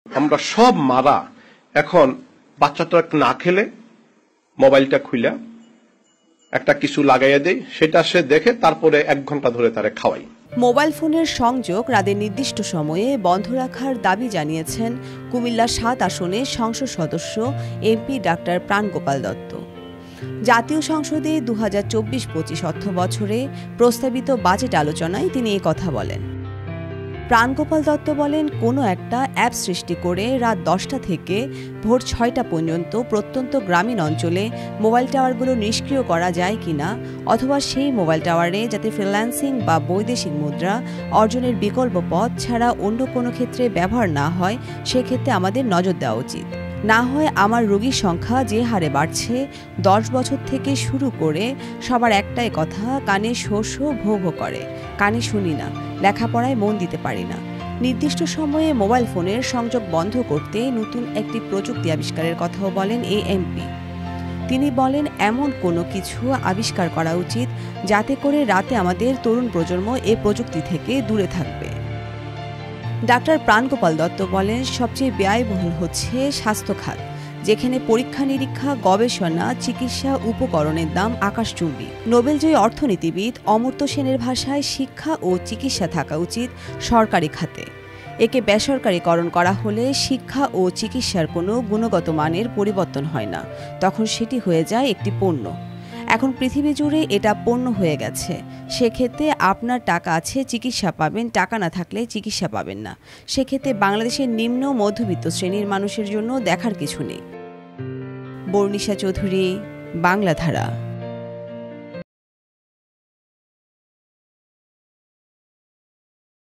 আমরা সব মারা এখন বাচ্চাটা না খেলে মোবাইলটা খুইলা একটা কিছু লাগাইয়া দেই, সেটা সে দেখে তারপরে 1 ঘন্টা ধরে তারে খাওয়াই। মোবাইল ফোনের সংযোগ রাতের নির্দিষ্ট সময়ে বন্ধ রাখার দাবি জানিয়েছেন কুমিল্লা ৭ আসনের সংসদ সদস্য এমপি ডাক্তার প্রাণগোপাল দত্ত। জাতীয় সংসদে 2024-25 অর্থ বছরে প্রস্তাবিত বাজেট আলোচনায় তিনি এই কথা বলেন। প্রাণগোপাল দত্ত বলেন, কোনো একটা অ্যাপ সৃষ্টি করে রাত 10টা থেকে ভোর 6টা পর্যন্ত প্রত্যন্ত গ্রামীণ অঞ্চলে মোবাইল টাওয়ারগুলো নিষ্ক্রিয় করা যায় কিনা, অথবা সেই মোবাইল টাওয়ারে যাতে ফ্রিল্যান্সিং বা বৈদেশিক মুদ্রা অর্জনের বিকল্প পথ ছাড়া অন্য কোনো ক্ষেত্রে ব্যবহার না হয়, সেক্ষেত্রে আমাদের নজর দেওয়া উচিত। না হয় আমার রোগীর সংখ্যা যে হারে বাড়ছে, 10 বছর থেকে শুরু করে সবার একটাই কথা, কানে শোষ ভোগ করে, কানে শুনি না, লেখাপড়ায় মন দিতে পারি না। নির্দিষ্ট সময়ে মোবাইল ফোনের সংযোগ বন্ধ করতে নতুন একটি প্রযুক্তি আবিষ্কারের কথাও বলেন এই এমপি। তিনি বলেন, এমন কোনো কিছু আবিষ্কার করা উচিত যাতে করে রাতে আমাদের তরুণ প্রজন্ম এ প্রযুক্তি থেকে দূরে থাকবে। ডাক্তার প্রাণগোপাল দত্ত বলেন, সবচেয়ে ব্যয়বহুল হচ্ছে স্বাস্থ্য খাত, যেখানে পরীক্ষা নিরীক্ষা, গবেষণা, চিকিৎসা উপকরণের দাম আকাশচুম্বী। নোবেলজয়ী অর্থনীতিবিদ অমর্ত্য সেনের ভাষায়, শিক্ষা ও চিকিৎসা থাকা উচিত সরকারি খাতে। একে বেসরকারীকরণ করা হলে শিক্ষা ও চিকিৎসার কোনো গুণগত মানের পরিবর্তন হয় না, তখন সেটি হয়ে যায় একটি পণ্য। এখন পৃথিবী জুড়ে এটা পণ্য হয়ে গেছে। সেক্ষেত্রে আপনার টাকা আছে, চিকিৎসা পাবেন, টাকা না থাকলে চিকিৎসা পাবেন না। সেক্ষেত্রে বাংলাদেশের নিম্ন মধ্যবিত্ত শ্রেণীর মানুষের জন্য দেখার কিছু নেই। বর্ণিশা চৌধুরী, বাংলাধারা।